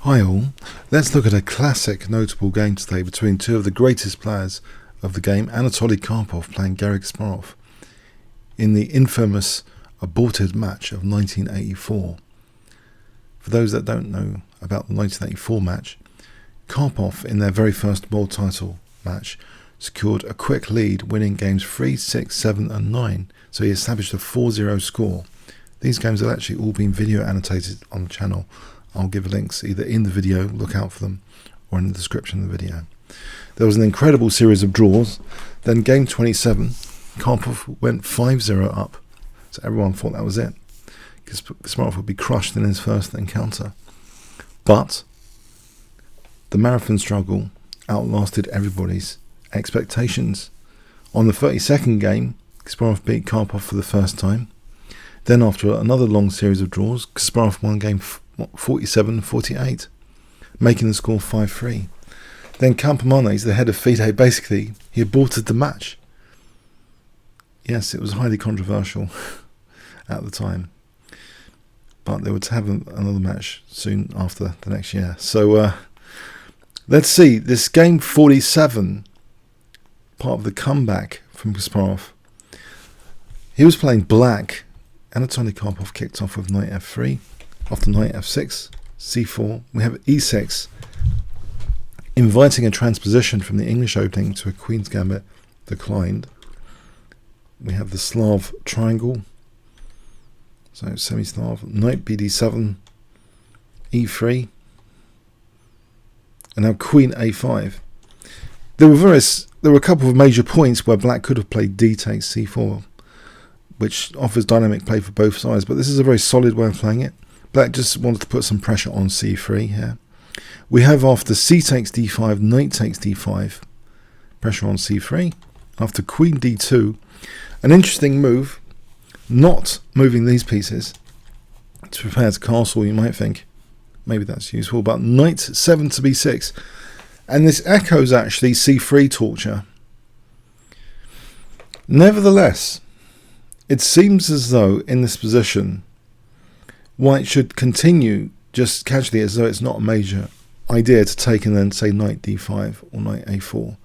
Hi all, let's look at a classic notable game today between two of the greatest players of the game, Anatoly Karpov playing Garry Kasparov in the infamous aborted match of 1984. For those that don't know about the 1984 match, Karpov in their very first world title match secured a quick lead, winning games 3, 6, 7 and 9, so he established a 4-0 score. These games have actually all been video annotated on the channel. I'll give links either in the video, look out for them, or in the description of the video. There was an incredible series of draws. Then game 27, Karpov went 5-0 up. So everyone thought that was it. Kasparov would be crushed in his first encounter. But the marathon struggle outlasted everybody's expectations. On the 32nd game, Kasparov beat Karpov for the first time. Then after another long series of draws, Kasparov won game 47-48, making the score 5-3. Then Campomanes, the head of FIDE, basically, he aborted the match. Yes, it was highly controversial at the time, but they were to have another match soon after the next year. So let's see, this game 47, part of the comeback from Kasparov. He was playing black. Anatoly Karpov kicked off with knight f3. After knight f6, c4, we have e6, inviting a transposition from the English opening to a queen's gambit, declined. We have the Slav triangle, so semi-Slav, knight bd7, e3, and now queen a5. There were a couple of major points where black could have played d takes c4, which offers dynamic play for both sides, but this is a very solid way of playing it. Black just wanted to put some pressure on c3 here. We have after c takes d5, knight takes d5, pressure on c3. After queen d2, an interesting move, not moving these pieces to prepare to castle, you might think. Maybe that's useful, but knight 7 to b6. And this echoes actually c3 torture. Nevertheless, it seems as though in this position, white should continue just casually as though it's not a major idea to take and then say knight d5 or knight a4.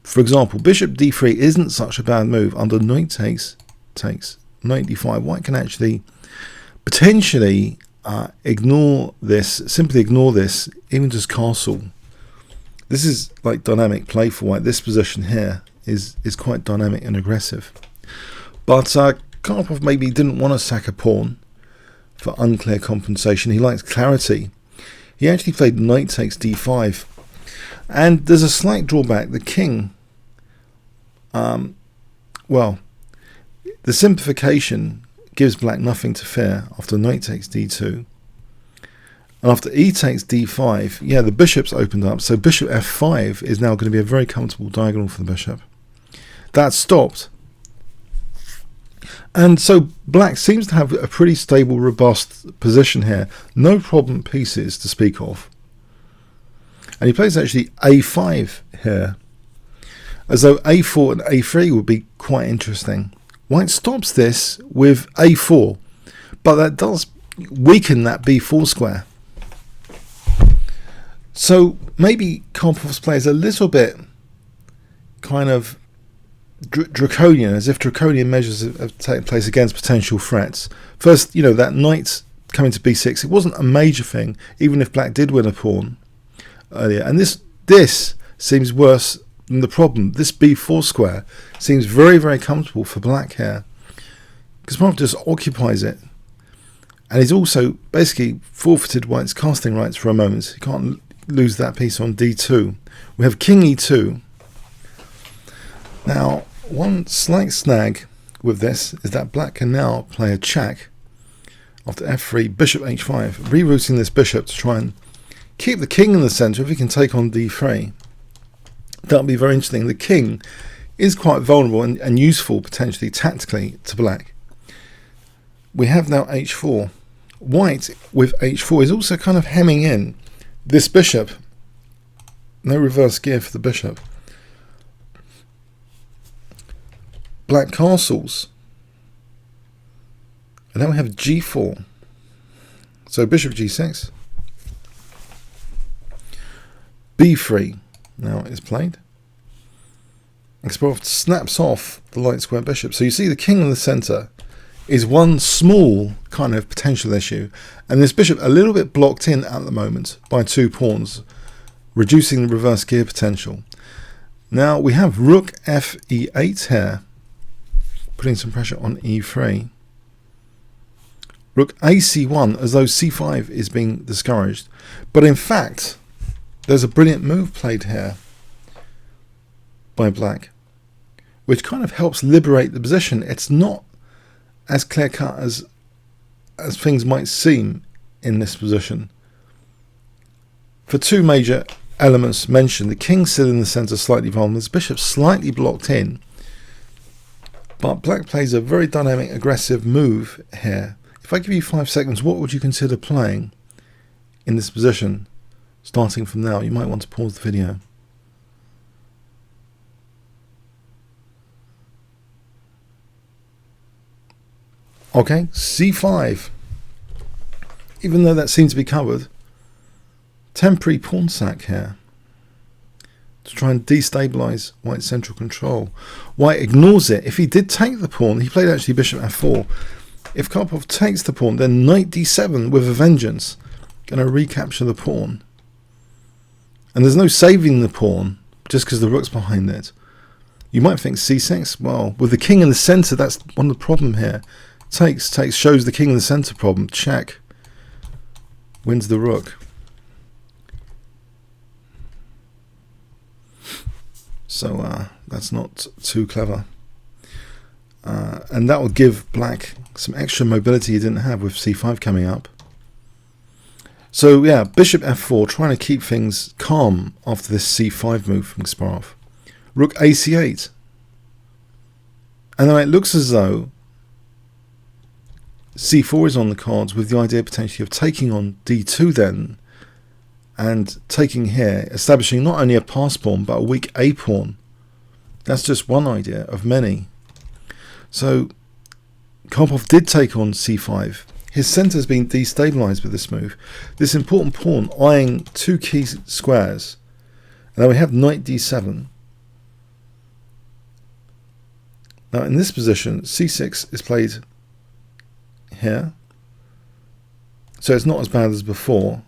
For example, bishop d3 isn't such a bad move. Under knight takes, knight d5, white can actually potentially ignore this, simply ignore this, even just castle. This is like dynamic play for white. This position here is quite dynamic and aggressive. But Karpov maybe didn't want to sack a pawn for unclear compensation. He likes clarity. He actually played knight takes d5. And there's a slight drawback. The king, well, the simplification gives black nothing to fear after knight takes d2. And after e takes d5, yeah, the bishop's opened up. So bishop f5 is now going to be a very comfortable diagonal for the bishop. That stopped. And so black seems to have a pretty stable, robust position here. No problem pieces to speak of. And he plays actually a5 here, as though a4 and a3 would be quite interesting. White stops this with a4, but that does weaken that b4 square. So maybe Karpov's play is a little bit kind of draconian, as if draconian measures have taken place against potential threats. First, you know, that knight coming to b6, it wasn't a major thing, even if black did win a pawn earlier. And this seems worse than the problem. This b4 square seems very, very comfortable for black here. Kasparov just occupies it. And he's also basically forfeited white's casting rights for a moment. He can't lose that piece on d2. We have king e2. Now, one slight snag with this is that black can now play a check after f3, bishop h5, rerouting this bishop to try and keep the king in the centre if he can take on d3. That would be very interesting. The king is quite vulnerable and useful potentially tactically to black. We have now h4. White with h4 is also kind of hemming in this bishop. No reverse gear for the bishop. Black castles. And then we have g4. So bishop g6. b3 now is played. Kasparov snaps off the light square bishop. So you see the king in the center is one small kind of potential issue, and this bishop a little bit blocked in at the moment by 2 pawns, reducing the reverse gear potential. Now we have rook fe8 here, putting some pressure on e3. Rook ac1, as though c5 is being discouraged. But in fact, there's a brilliant move played here by black, which kind of helps liberate the position. It's not as clear-cut as things might seem in this position. For 2 major elements mentioned, the king's still in the centre, slightly vulnerable, this bishop slightly blocked in, but black plays a very dynamic, aggressive move here. If I give you 5 seconds, what would you consider playing in this position? Starting from now, you might want to pause the video. Okay, c5. Even though that seems to be covered, temporary pawn sack here to try and destabilize white's central control. White ignores it. If he did take the pawn, he played actually bishop f4. If Karpov takes the pawn, then knight d7 with a vengeance, going to recapture the pawn. And there's no saving the pawn just because the rook's behind it. You might think c6. Well, with the king in the center, that's one of the problem here. Takes shows the king in the center problem. Check. Wins the rook. So that's not too clever. And that will give black some extra mobility he didn't have with c5 coming up. So yeah, bishop f4, trying to keep things calm after this c5 move from Kasparov. Rook ac8. And now it looks as though c4 is on the cards, with the idea potentially of taking on d2 then, and taking here, establishing not only a pass pawn but a weak a pawn. That's just one idea of many. So Karpov did take on c5. His centre has been destabilised with this move. This important pawn eyeing 2 key squares. And now we have knight d7. Now in this position, c6 is played here. So it's not as bad as before.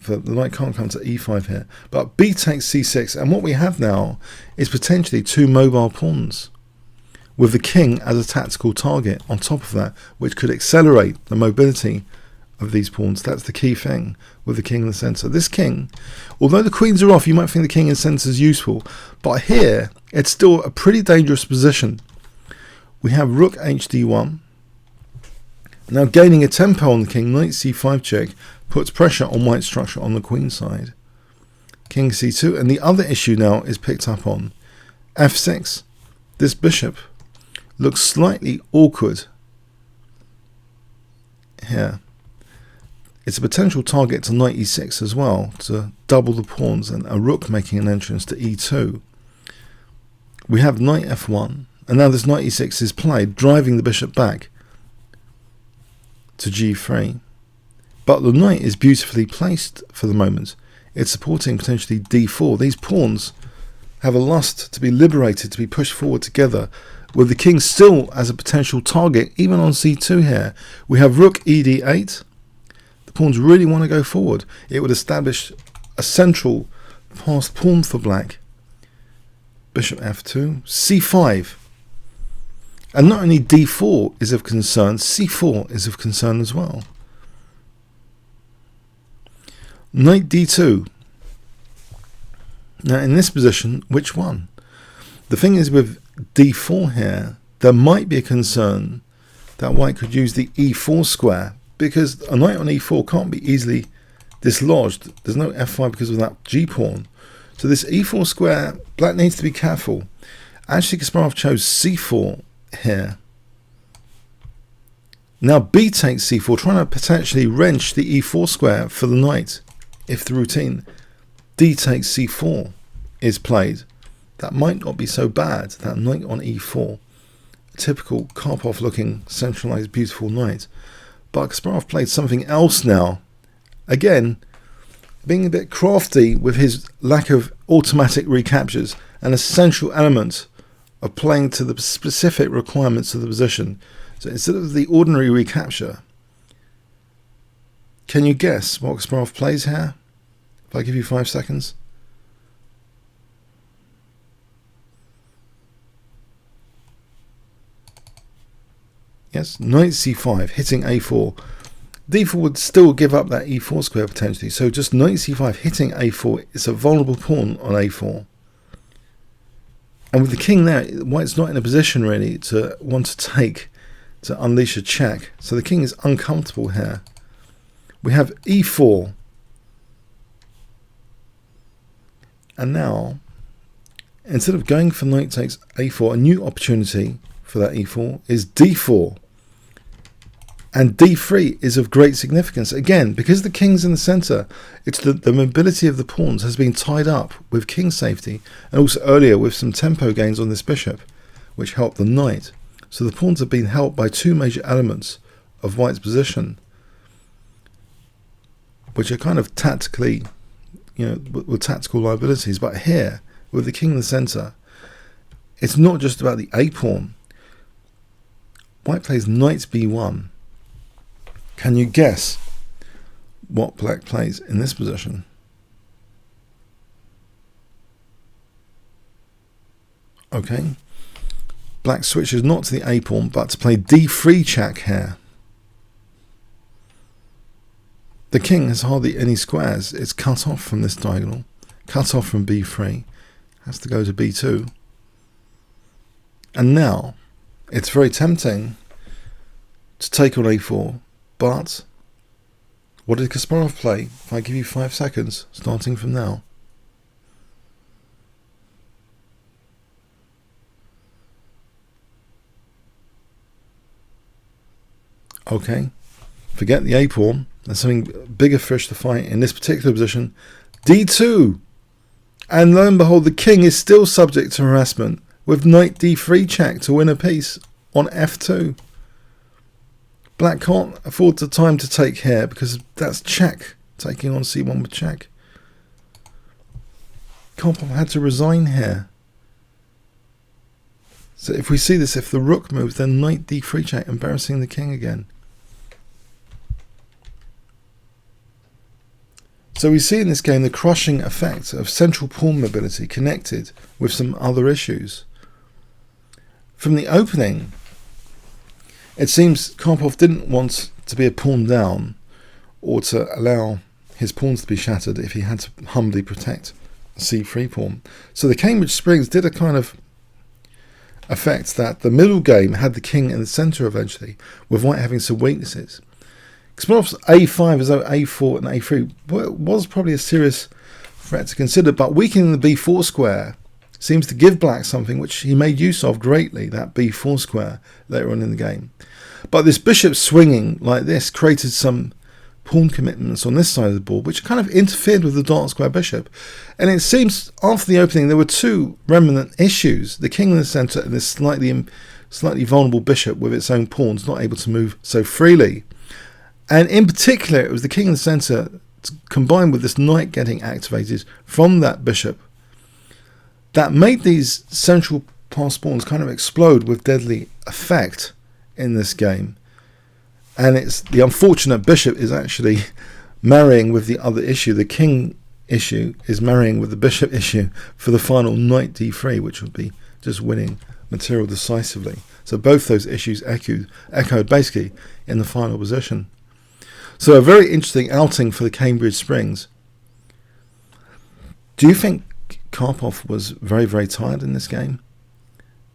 The knight can't come to e5 here. But b takes c6. And what we have now is potentially 2 mobile pawns, with the king as a tactical target on top of that, which could accelerate the mobility of these pawns. That's the key thing with the king in the centre. This king, although the queens are off, you might think the king in the centre is useful, but here it's still a pretty dangerous position. We have rook hd1. Now gaining a tempo on the king, knight c5 check, puts pressure on white's structure on the queen side. King c2, and the other issue now is picked up on. f6. This bishop looks slightly awkward here. It's a potential target to knight e6 as well, to double the pawns, and a rook making an entrance to e2. We have knight f1, and now this knight e6 is played, driving the bishop back to g3. But the knight is beautifully placed for the moment. It's supporting potentially d4. These pawns have a lust to be liberated, to be pushed forward together, with the king still as a potential target, even on c2 here. We have rook ed8. The pawns really want to go forward. It would establish a central passed pawn for black. Bishop f2, c5. And not only d4 is of concern, c4 is of concern as well. Knight d2. Now in this position, which one? The thing is, with d4 here, there might be a concern that white could use the e4 square, because a knight on e4 can't be easily dislodged. There's no f5 because of that g-pawn. So this e4 square, black needs to be careful. Actually, Kasparov chose c4 here. Now b takes c4, trying to potentially wrench the e4 square for the knight. If the routine d takes c4 is played, that might not be so bad. That knight on e4, a typical Karpov looking centralized beautiful knight. But Kasparov played something else now. Again, being a bit crafty with his lack of automatic recaptures, an essential element of playing to the specific requirements of the position. So instead of the ordinary recapture, can you guess what Kasparov plays here? If I give you 5 seconds. Yes, knight c5, hitting a4. d4 would still give up that e4 square potentially, so just knight c5 hitting a4 is a vulnerable pawn on a4. And with the king there, white's not in a position really to want to unleash a check. So the king is uncomfortable here. We have e4. And now, instead of going for knight takes a4, a new opportunity for that e4 is d4. And d3 is of great significance. Again, because the king's in the center, it's the mobility of the pawns has been tied up with king safety, and also earlier with some tempo gains on this bishop, which helped the knight. So the pawns have been helped by two major elements of white's position, which are kind of tactically, with tactical liabilities. But here, with the king in the center, it's not just about the a pawn. White plays knight b1. Can you guess what black plays in this position? Okay. Black switches not to the a pawn, but to play d3 check here. The king has hardly any squares. It's cut off from this diagonal, cut off from b3. Has to go to b2. And now, it's very tempting to take on a4. But what did Kasparov play? If I give you 5 seconds, starting from now. Okay, forget the a pawn. There's something bigger fish to fight in this particular position. d2. And lo and behold, the king is still subject to harassment with knight d3 check to win a piece on f2. Black can't afford the time to take here because that's check, taking on c1 with check. Karpov had to resign here. So if we see this, if the rook moves, then knight d3 check, embarrassing the king again. So we see in this game the crushing effect of central pawn mobility connected with some other issues. From the opening, it seems Karpov didn't want to be a pawn down or to allow his pawns to be shattered if he had to humbly protect a c3 pawn. So the Cambridge Springs did a kind of effect that the middle game had the king in the center eventually, with white having some weaknesses. Kasparov's a5 as though a4 and a3 was probably a serious threat to consider, but weakening the b4 square seems to give black something which he made use of greatly, that b4 square later on in the game. But this bishop swinging like this created some pawn commitments on this side of the board which kind of interfered with the dark square bishop. And it seems after the opening there were two remnant issues, the king in the center and this slightly vulnerable bishop with its own pawns not able to move so freely. And in particular it was the king in the center combined with this knight getting activated from that bishop that made these central pass pawns kind of explode with deadly effect in this game. And it's the unfortunate bishop is actually marrying with the other issue. The king issue is marrying with the bishop issue for the final knight d3, which would be just winning material decisively. So both those issues echoed basically in the final position. So a very interesting outing for the Cambridge Springs. Do you think Karpov was very, very tired in this game?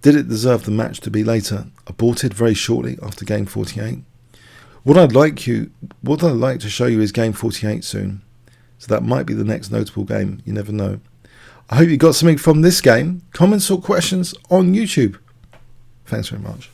Did it deserve the match to be later aborted very shortly after game 48? What I'd like to show you is game 48 soon. So that might be the next notable game. You never know. I hope you got something from this game. Comments or questions on YouTube. Thanks very much.